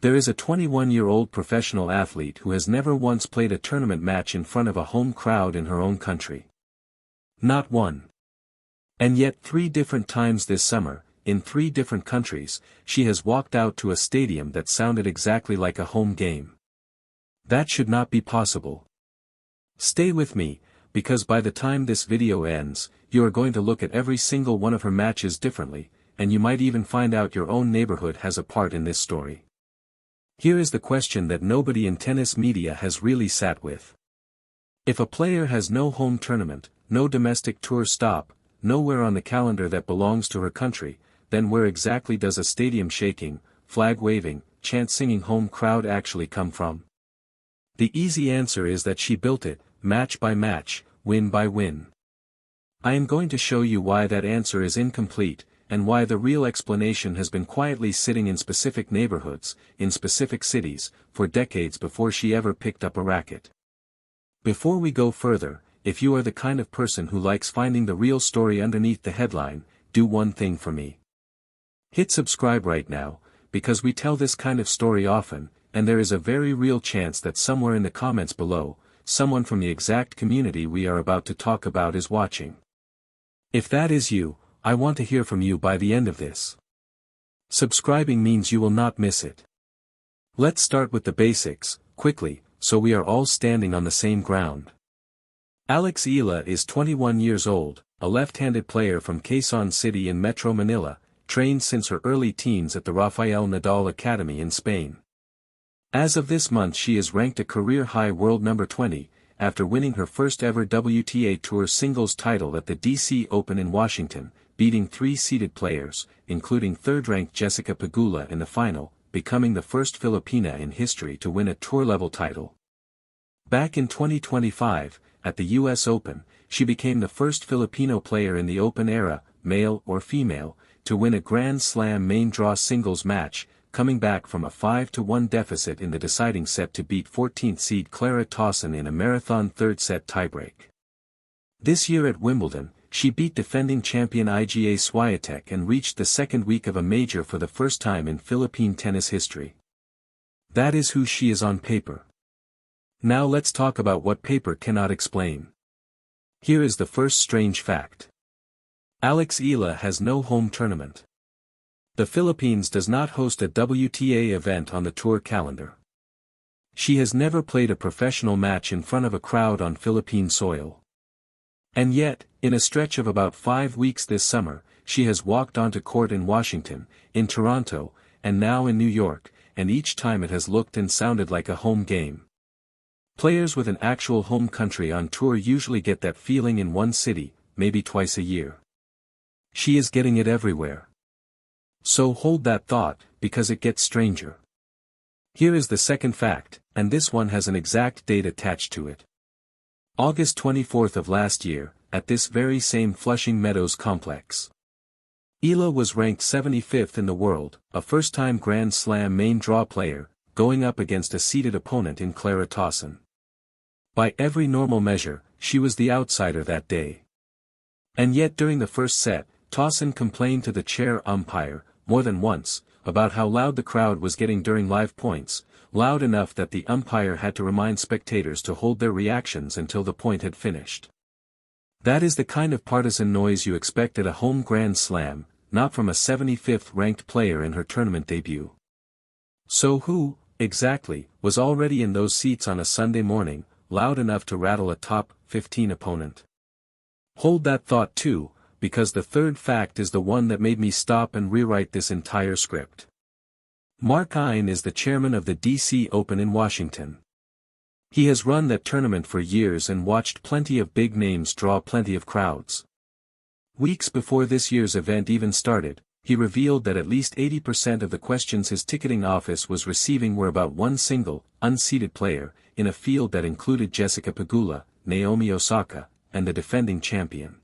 There is a 21-year-old professional athlete who has never once played a tournament match in front of a home crowd in her own country. Not one. And yet 3 different times this summer, in 3 different countries, she has walked out to a stadium that sounded exactly like a home game. That should not be possible. Stay with me, because by the time this video ends, you are going to look at every single one of her matches differently, and you might even find out your own neighborhood has a part in this story. Here is the question that nobody in tennis media has really sat with. If a player has no home tournament, no domestic tour stop, nowhere on the calendar that belongs to her country, then where exactly does a stadium shaking, flag waving, chant singing home crowd actually come from? The easy answer is that she built it, match by match, win by win. I am going to show you why that answer is incomplete, and why the real explanation has been quietly sitting in specific neighborhoods, in specific cities, for decades before she ever picked up a racket. Before we go further, if you are the kind of person who likes finding the real story underneath the headline, do one thing for me. Hit subscribe right now, because we tell this kind of story often, and there is a very real chance that somewhere in the comments below, someone from the exact community we are about to talk about is watching. If that is you, I want to hear from you by the end of this. Subscribing means you will not miss it. Let's start with the basics, quickly, so we are all standing on the same ground. Alex Eala is 21 years old, a left-handed player from Quezon City in Metro Manila, trained since her early teens at the Rafael Nadal Academy in Spain. As of this month she is ranked a career-high world number 20, after winning her first ever WTA Tour singles title at the DC Open in Washington, beating 3-seeded players, including third-ranked Jessica Pegula in the final, becoming the first Filipina in history to win a tour-level title. Back in 2025, at the US Open, she became the first Filipino player in the Open era, male or female, to win a Grand Slam main draw singles match, coming back from a 5-1 deficit in the deciding set to beat 14th seed Clara Tauson in a marathon third-set tiebreak. This year at Wimbledon, she beat defending champion Iga Swiatek and reached the second week of a major for the first time in Philippine tennis history. That is who she is on paper. Now let's talk about what paper cannot explain. Here is the first strange fact. Alex Eala has no home tournament. The Philippines does not host a WTA event on the tour calendar. She has never played a professional match in front of a crowd on Philippine soil. And yet, in a stretch of about 5 weeks this summer, she has walked onto court in Washington, in Toronto, and now in New York, and each time it has looked and sounded like a home game. Players with an actual home country on tour usually get that feeling in one city, maybe twice a year. She is getting it everywhere. So hold that thought, because it gets stranger. Here is the second fact, and this one has an exact date attached to it. August 24th of last year, at this very same Flushing Meadows complex. Eala was ranked 75th in the world, a first-time Grand Slam main draw player, going up against a seeded opponent in Clara Tauson. By every normal measure, she was the outsider that day. And yet during the first set, Tauson complained to the chair umpire, more than once, about how loud the crowd was getting during live points, loud enough that the umpire had to remind spectators to hold their reactions until the point had finished. That is the kind of partisan noise you expect at a home Grand Slam, not from a 75th ranked player in her tournament debut. So who, exactly, was already in those seats on a Sunday morning, loud enough to rattle a top 15 opponent? Hold that thought too, because the third fact is the one that made me stop and rewrite this entire script. Mark Ine is the chairman of the DC Open in Washington. He has run that tournament for years and watched plenty of big names draw plenty of crowds. Weeks before this year's event even started, he revealed that at least 80% of the questions his ticketing office was receiving were about one single, unseeded player, in a field that included Jessica Pegula, Naomi Osaka, and the defending champion.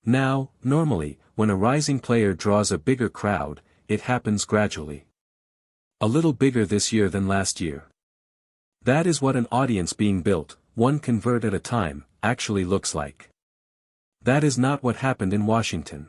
Now, normally, when a rising player draws a bigger crowd, it happens gradually. A little bigger this year than last year. That is what an audience being built, one convert at a time, actually looks like. That is not what happened in Washington.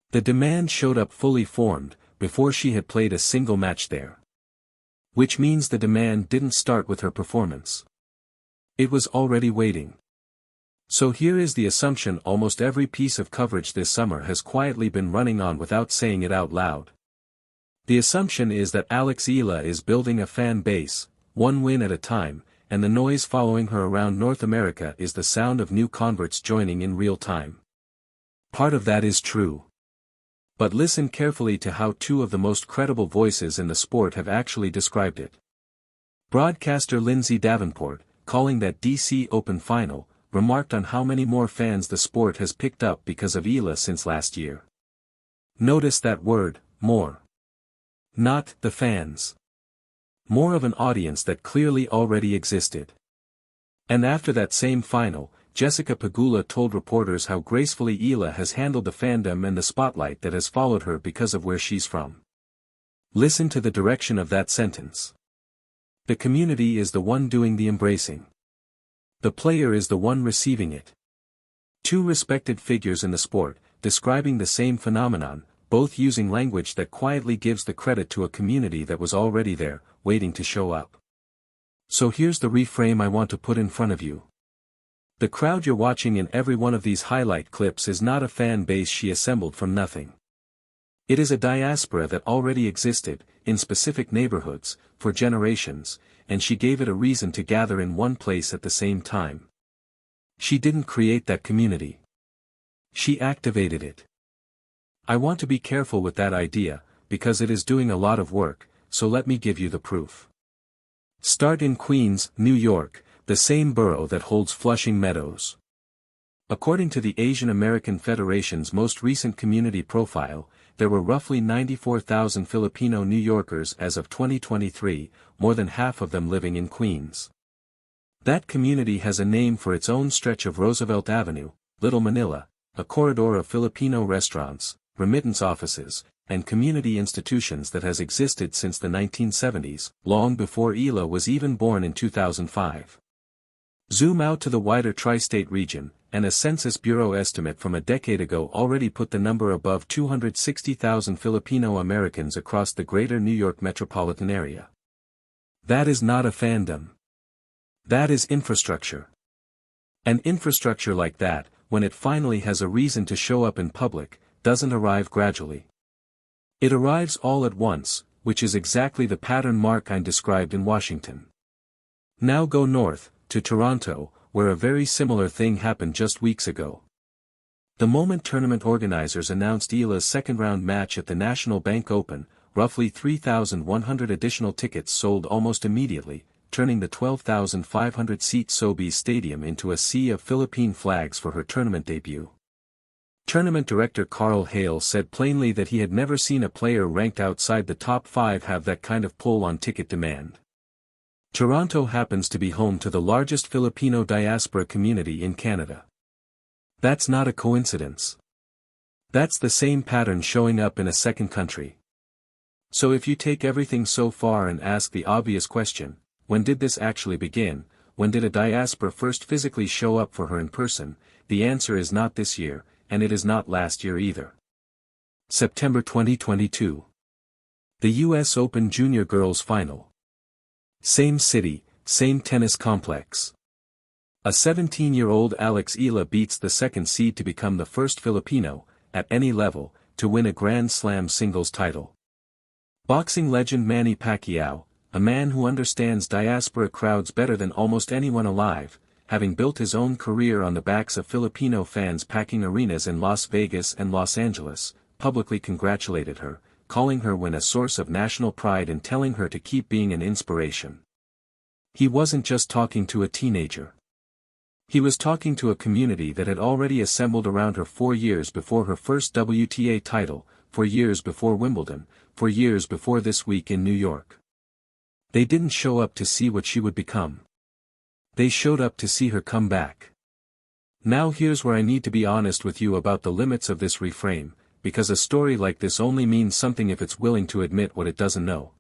The demand showed up fully formed, before she had played a single match there. Which means the demand didn't start with her performance. It was already waiting. So here is the assumption almost every piece of coverage this summer has quietly been running on without saying it out loud. The assumption is that Alex Eala is building a fan base, one win at a time, and the noise following her around North America is the sound of new converts joining in real time. Part of that is true. But listen carefully to how two of the most credible voices in the sport have actually described it. Broadcaster Lindsay Davenport, calling that DC Open final, remarked on how many more fans the sport has picked up because of Eala since last year. Notice that word, more. Not the fans. More of an audience that clearly already existed. And after that same final, Jessica Pegula told reporters how gracefully Eala has handled the fandom and the spotlight that has followed her because of where she's from. Listen to the direction of that sentence. The community is the one doing the embracing. The player is the one receiving it. Two respected figures in the sport, describing the same phenomenon, both using language that quietly gives the credit to a community that was already there, waiting to show up. So here's the reframe I want to put in front of you. The crowd you're watching in every one of these highlight clips is not a fan base she assembled from nothing. It is a diaspora that already existed, in specific neighborhoods, for generations, and she gave it a reason to gather in one place at the same time. She didn't create that community. She activated it. I want to be careful with that idea, because it is doing a lot of work, so let me give you the proof. Start in Queens, New York, the same borough that holds Flushing Meadows. According to the Asian American Federation's most recent community profile, there were roughly 94,000 Filipino New Yorkers as of 2023, more than half of them living in Queens. That community has a name for its own stretch of Roosevelt Avenue, Little Manila, a corridor of Filipino restaurants, remittance offices, and community institutions that has existed since the 1970s, long before Eala was even born in 2005. Zoom out to the wider tri-state region, and a Census Bureau estimate from a decade ago already put the number above 260,000 Filipino Americans across the greater New York metropolitan area. That is not a fandom. That is infrastructure. An infrastructure like that, when it finally has a reason to show up in public, doesn't arrive gradually. It arrives all at once, which is exactly the pattern Mark described in Washington. Now go north, to Toronto, where a very similar thing happened just weeks ago. The moment tournament organizers announced Eala's second-round match at the National Bank Open, roughly 3,100 additional tickets sold almost immediately, turning the 12,500-seat Sobeys Stadium into a sea of Philippine flags for her tournament debut. Tournament director Carl Hale said plainly that he had never seen a player ranked outside the top 5 have that kind of pull on ticket demand. Toronto happens to be home to the largest Filipino diaspora community in Canada. That's not a coincidence. That's the same pattern showing up in a second country. So if you take everything so far and ask the obvious question, when did this actually begin, when did a diaspora first physically show up for her in person, the answer is not this year, and it is not last year either. September 2022. The US Open Junior Girls Final. Same city, same tennis complex. A 17-year-old Alex Eala beats the second seed to become the first Filipino, at any level, to win a Grand Slam singles title. Boxing legend Manny Pacquiao, a man who understands diaspora crowds better than almost anyone alive, having built his own career on the backs of Filipino fans packing arenas in Las Vegas and Los Angeles, publicly congratulated her, calling her a source of national pride and telling her to keep being an inspiration. He wasn't just talking to a teenager. He was talking to a community that had already assembled around her 4 years before her first WTA title, 4 years before Wimbledon, 4 years before this week in New York. They didn't show up to see what she would become. They showed up to see her come back. Now here's where I need to be honest with you about the limits of this reframe, because a story like this only means something if it's willing to admit what it doesn't know.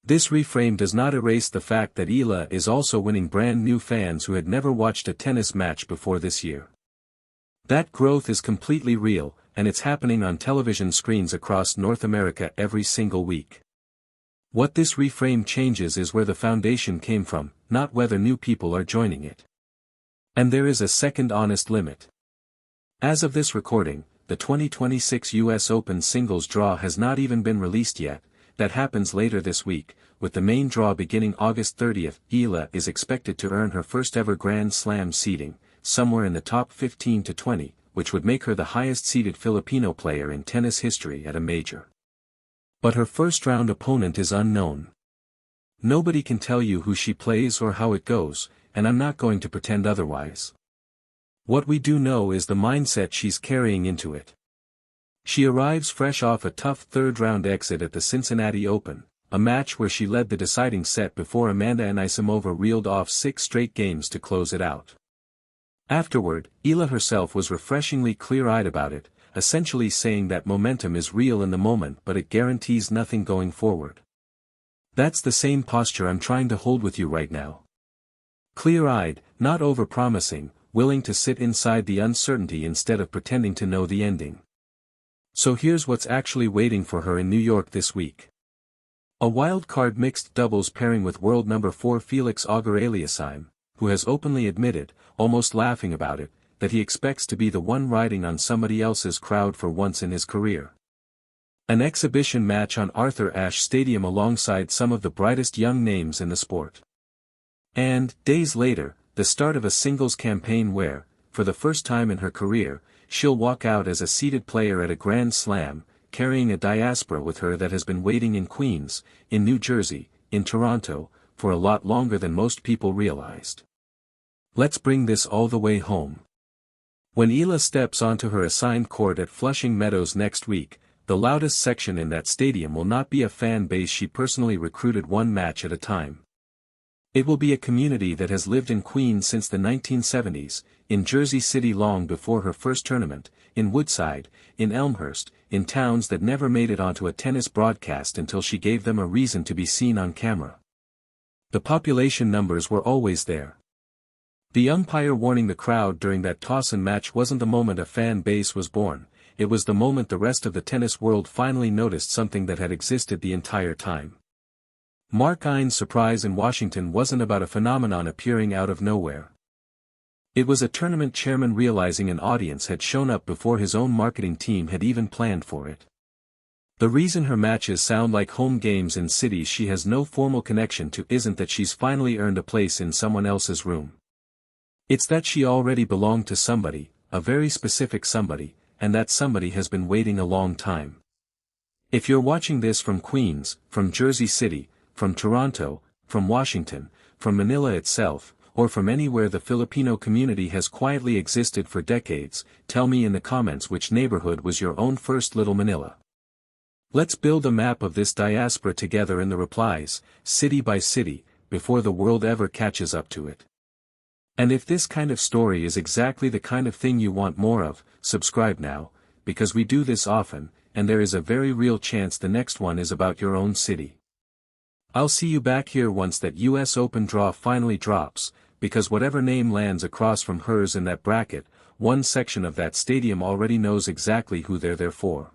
This reframe does not erase the fact that Eala is also winning brand new fans who had never watched a tennis match before this year. That growth is completely real, and it's happening on television screens across North America every single week. What this reframe changes is where the foundation came from, not whether new people are joining it. And there is a second honest limit. As of this recording, the 2026 US Open singles draw has not even been released yet. That happens later this week, with the main draw beginning August 30th. Eala is expected to earn her first ever Grand Slam seeding, somewhere in the top 15 to 20, which would make her the highest-seeded Filipino player in tennis history at a major. But her first-round opponent is unknown. Nobody can tell you who she plays or how it goes, and I'm not going to pretend otherwise. What we do know is the mindset she's carrying into it. She arrives fresh off a tough third-round exit at the Cincinnati Open, a match where she led the deciding set before Amanda Anisimova reeled off 6 straight games to close it out. Afterward, Eala herself was refreshingly clear-eyed about it, essentially saying that momentum is real in the moment but it guarantees nothing going forward. That's the same posture I'm trying to hold with you right now. Clear-eyed, not over-promising, willing to sit inside the uncertainty instead of pretending to know the ending. So here's what's actually waiting for her in New York this week. A wild-card mixed doubles pairing with world number 4 Felix Auger-Aliassime, who has openly admitted, almost laughing about it, that he expects to be the one riding on somebody else's crowd for once in his career. An exhibition match on Arthur Ashe Stadium alongside some of the brightest young names in the sport. And, days later, the start of a singles campaign where, for the first time in her career, she'll walk out as a seeded player at a Grand Slam, carrying a Diaspora with her that has been waiting in Queens, in New Jersey, in Toronto, for a lot longer than most people realized. Let's bring this all the way home. When Eala steps onto her assigned court at Flushing Meadows next week, the loudest section in that stadium will not be a fan base she personally recruited one match at a time. It will be a community that has lived in Queens since the 1970s, in Jersey City long before her first tournament, in Woodside, in Elmhurst, in towns that never made it onto a tennis broadcast until she gave them a reason to be seen on camera. The population numbers were always there. The umpire warning the crowd during that toss-in match wasn't the moment a fan base was born, it was the moment the rest of the tennis world finally noticed something that had existed the entire time. Mark Ine's surprise in Washington wasn't about a phenomenon appearing out of nowhere. It was a tournament chairman realizing an audience had shown up before his own marketing team had even planned for it. The reason her matches sound like home games in cities she has no formal connection to isn't that she's finally earned a place in someone else's room. It's that she already belonged to somebody, a very specific somebody, and that somebody has been waiting a long time. If you're watching this from Queens, from Jersey City, from Toronto, from Washington, from Manila itself, or from anywhere the Filipino community has quietly existed for decades, tell me in the comments which neighborhood was your own first little Manila. Let's build a map of this diaspora together in the replies, city by city, before the world ever catches up to it. And if this kind of story is exactly the kind of thing you want more of, subscribe now, because we do this often, and there is a very real chance the next one is about your own city. I'll see you back here once that US Open draw finally drops, because whatever name lands across from hers in that bracket, one section of that stadium already knows exactly who they're there for.